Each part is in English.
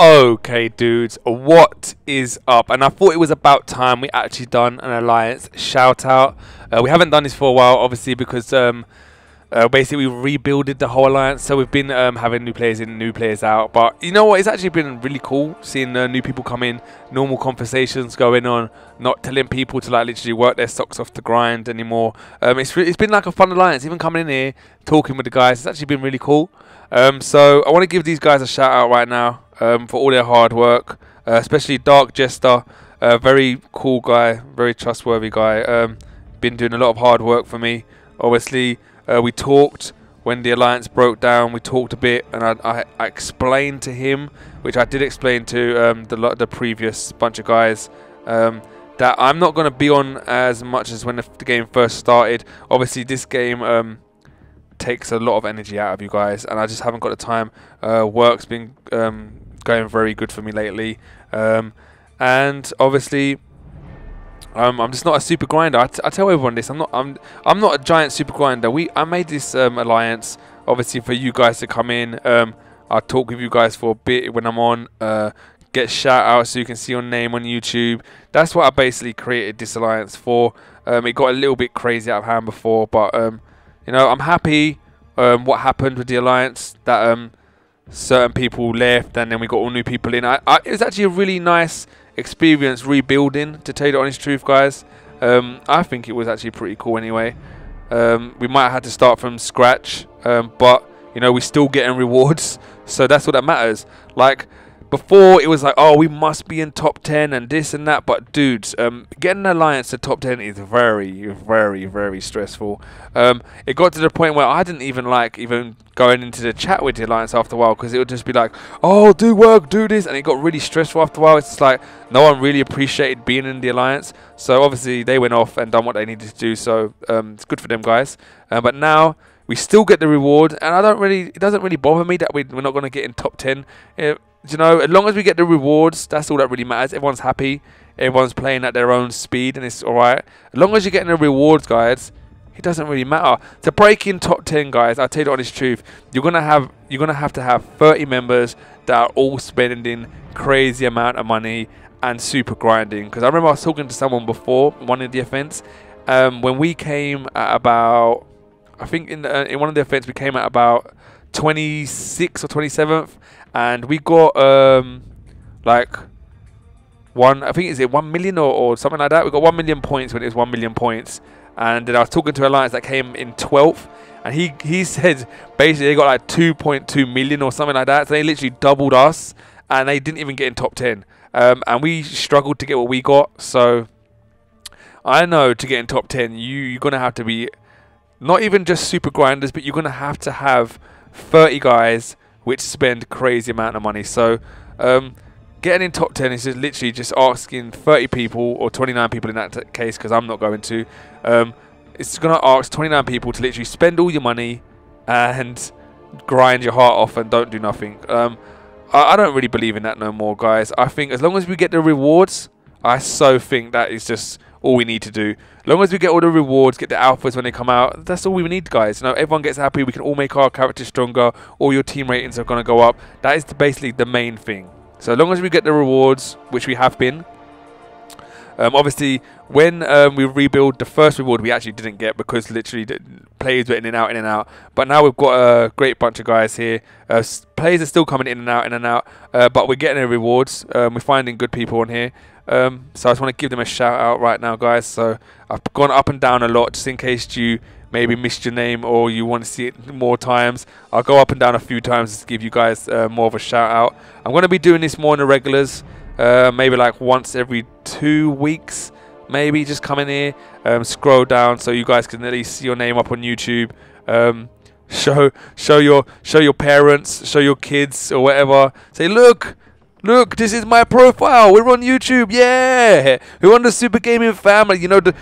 Okay, dudes, what is up? And I thought it was about time we actually done an alliance shout out. We haven't done this for a while, obviously, because basically we rebuilded the whole alliance. So we've been having new players in, new players out. But you know what? It's actually been really cool seeing new people come in, normal conversations going on, not telling people to like literally work their socks off to grind anymore. It's been like a fun alliance. Even coming in here, talking with the guys, it's actually been really cool. So I want to give these guys a shout out right now. For all their hard work, especially Dark Jester, very cool guy, very trustworthy guy, been doing a lot of hard work for me. Obviously, we talked when the alliance broke down, we talked a bit, and I explained to him, which I did explain to the previous bunch of guys, that I'm not going to be on as much as when the game first started. Obviously, this game takes a lot of energy out of you guys, and I just haven't got the time. Work's been going very good for me lately, and obviously I'm just not a super grinder. I tell everyone this. I'm not a giant super grinder. I made this alliance obviously for you guys to come in. I'll talk with you guys for a bit when I'm on, get shout outs so you can see your name on YouTube. That's what I basically created this alliance for. It got a little bit crazy out of hand before, but you know, I'm happy what happened with the alliance, that certain people left and then we got all new people in. It was actually a really nice experience rebuilding, to tell you the honest truth, guys. I think it was actually pretty cool anyway. We might have had to start from scratch, but you know, we're still getting rewards, so that's what that matters. Like before, it was like, oh, we must be in top 10 and this and that. But dudes, getting an alliance to top 10 is very, very, very stressful. It got to the point where I didn't even like going into the chat with the alliance after a while, because it would just be like, oh, do work, do this, and it got really stressful after a while. It's like no one really appreciated being in the alliance. So obviously they went off and done what they needed to do. So it's good for them guys. But now we still get the reward, and it doesn't really bother me that we're not going to get in top 10. You know, as long as we get the rewards, that's all that really matters. Everyone's happy, everyone's playing at their own speed, and it's alright. As long as you're getting the rewards, guys, it doesn't really matter. To break in top 10, guys, I'll tell you the honest truth, you're gonna have to have 30 members that are all spending crazy amount of money and super grinding. Because I remember I was talking to someone before one of the events, when we came at about, I think in one of the events we came at about 26th or 27th. And we got like I think is it 1 million or something like that. We got 1 million points when it was 1 million points. And then I was talking to Alliance that came in 12th, and he said basically they got like 2.2 million or something like that. So they literally doubled us, and they didn't even get in top 10. And we struggled to get what we got. So I know to get in top 10, you're gonna have to be not even just super grinders, but you're gonna have to have 30 guys which spend crazy amount of money. So getting in top 10 is just literally just asking 30 people, or 29 people in that case, because I'm not going to. It's going to ask 29 people to literally spend all your money and grind your heart off and don't do nothing. I don't really believe in that no more, guys. I think as long as we get the rewards, I so think that is just all we need to do. As long as we get all the rewards, get the alphas when they come out, that's all we need, guys. You know, everyone gets happy. We can all make our characters stronger. All your team ratings are going to go up. That is basically the main thing. So as long as we get the rewards, which we have been. Obviously, when we rebuild, the first reward we actually didn't get because literally the players were in and out. But now we've got a great bunch of guys here. Players are still coming in and out, but we're getting the rewards. We're finding good people on here. So I just want to give them a shout out right now, guys. So I've gone up and down a lot just in case you maybe missed your name or you want to see it more times. I'll go up and down a few times to give you guys more of a shout out. I'm going to be doing this more in the regulars, maybe like once every 2 weeks, maybe. Just come in here, scroll down so you guys can at least see your name up on YouTube. Show your parents, show your kids or whatever. Say, look, this is my profile. We're on YouTube. Yeah, we're on the Super Gaming family. You know, the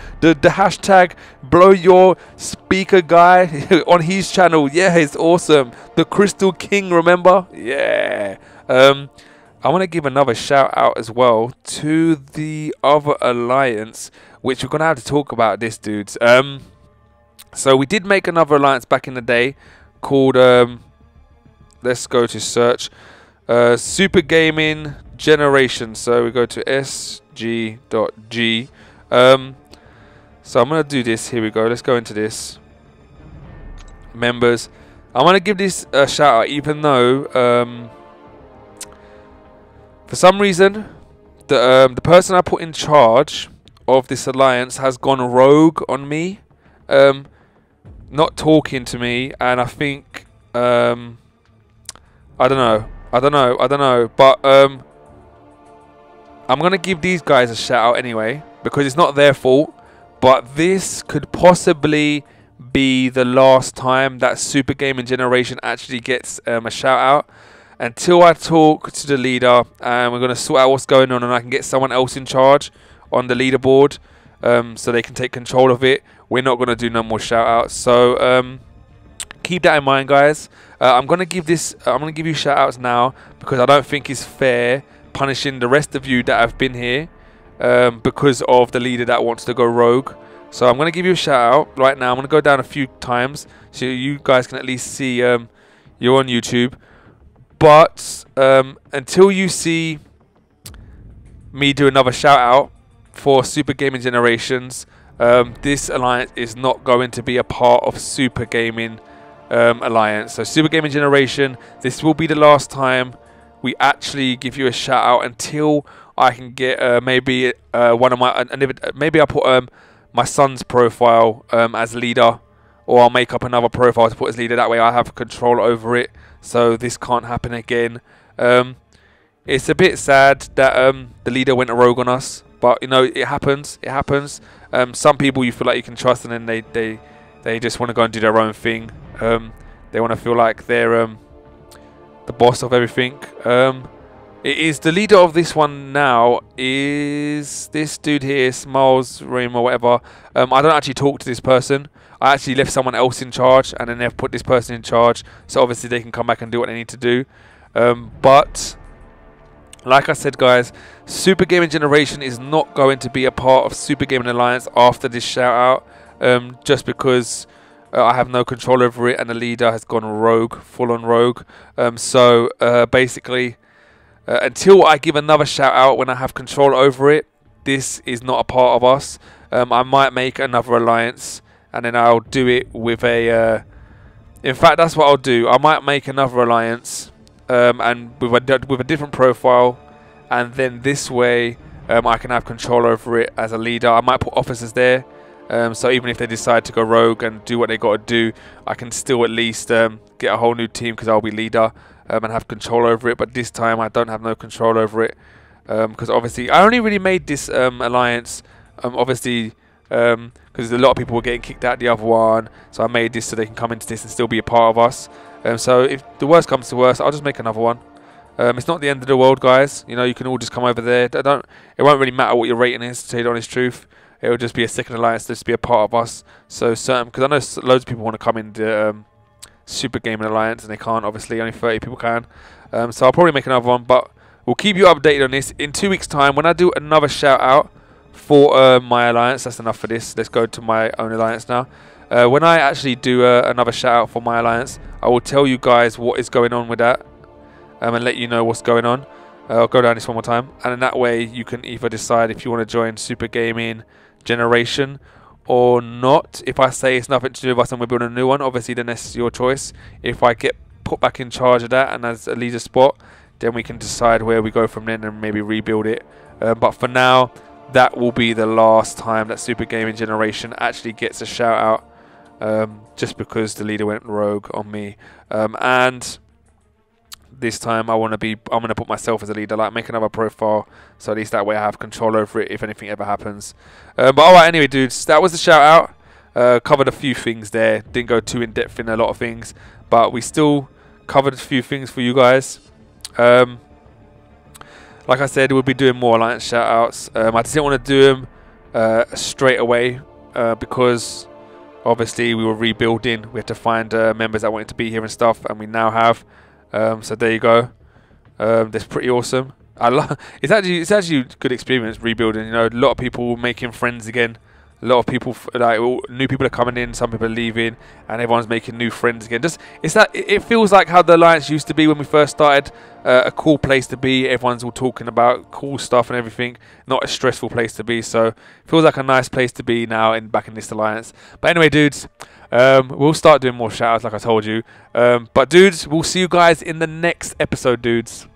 hashtag blow your speaker guy on his channel. Yeah, it's awesome. The Crystal King, remember? Yeah. I want to give another shout out as well to the other alliance, which we're gonna have to talk about this, dudes. So we did make another alliance back in the day called let's go to search. Super Gaming Generation. So we go to sg.g. So I'm going to do this. Here we go. Let's go into this. Members. I want to give this a shout out, even though for some reason the person I put in charge of this alliance has gone rogue on me, not talking to me, and I think I don't know, but I'm gonna give these guys a shout out anyway because it's not their fault, but this could possibly be the last time that Super Gaming Generation actually gets a shout out. Until I talk to the leader and we're going to sort out what's going on and I can get someone else in charge on the leaderboard so they can take control of it, we're not going to do no more shout outs. So keep that in mind, guys. I'm going to give you shout outs now because I don't think it's fair punishing the rest of you that have been here because of the leader that wants to go rogue. So I'm going to give you a shout out right now. I'm going to go down a few times so you guys can at least see you're on YouTube. But until you see me do another shout out for Super Gaming Generations, this alliance is not going to be a part of Super Gaming Alliance. So Super Gaming Generation, this will be the last time we actually give you a shout out until I can get maybe one of my maybe I'll put my son's profile as leader, or I'll make up another profile to put as leader. That way I have control over it, so this can't happen again. It's a bit sad that the leader went rogue on us, but you know, it happens. It happens. Some people you feel like you can trust, and then they just want to go and do their own thing. They want to feel like they're the boss of everything. It is the leader of this one now is this dude here, Smiles Room or whatever. I don't actually talk to this person. I actually left someone else in charge, and then they've put this person in charge, so obviously they can come back and do what they need to do. But like I said, guys, Super Gaming Generation is not going to be a part of Super Gaming Alliance after this shout out, just because I have no control over it and the leader has gone rogue, full on rogue. So basically, until I give another shout out when I have control over it, this is not a part of us. I might make another alliance, and then I'll do it with a in fact, that's what I'll do. I might make another alliance and with a different profile, and then this way I can have control over it as a leader. I might put officers there, so even if they decide to go rogue and do what they got to do, I can still at least get a whole new team because I'll be leader and have control over it. But this time I don't have no control over it because obviously I only really made this alliance obviously because a lot of people were getting kicked out the other one, so I made this so they can come into this and still be a part of us. So if the worst comes to worst, I'll just make another one. It's not the end of the world, guys. You know, you can all just come over there. It won't really matter what your rating is, to tell you the honest truth. It will just be a second alliance, just be a part of us. So certain, because I know loads of people want to come into Super Gaming Alliance and they can't. Obviously, only 30 people can. So I'll probably make another one, but we'll keep you updated on this in 2 weeks' time when I do another shout out for my alliance. That's enough for this. Let's go to my own alliance now. When I actually do another shout out for my alliance, I will tell you guys what is going on with that and let you know what's going on. I'll go down this one more time, and in that way you can either decide if you want to join Super Gaming Generation or not. If I say it's nothing to do with us and we're building a new one, obviously then that's your choice. If I get put back in charge of that and as a leader spot, then we can decide where we go from then and maybe rebuild it. But for now, that will be the last time that Super Gaming Generation actually gets a shout out, just because the leader went rogue on me. And this time I'm going to put myself as a leader, like make another profile, so at least that way I have control over it if anything ever happens. But alright, anyway dudes, that was the shout out. Covered a few things there, didn't go too in depth in a lot of things, but we still covered a few things for you guys. Like I said, we'll be doing more alliance shout outs. I just didn't want to do them straight away because obviously we were rebuilding. We had to find members that wanted to be here and stuff, and we now have. So there you go. That's pretty awesome. It's actually a good experience rebuilding. You know, a lot of people making friends again. A lot of people, like new people are coming in, some people are leaving, and everyone's making new friends again. Just it feels like how the Alliance used to be when we first started. A cool place to be. Everyone's all talking about cool stuff and everything. Not a stressful place to be. So it feels like a nice place to be now back in this Alliance. But anyway, dudes, we'll start doing more shout outs like I told you. But dudes, we'll see you guys in the next episode, dudes.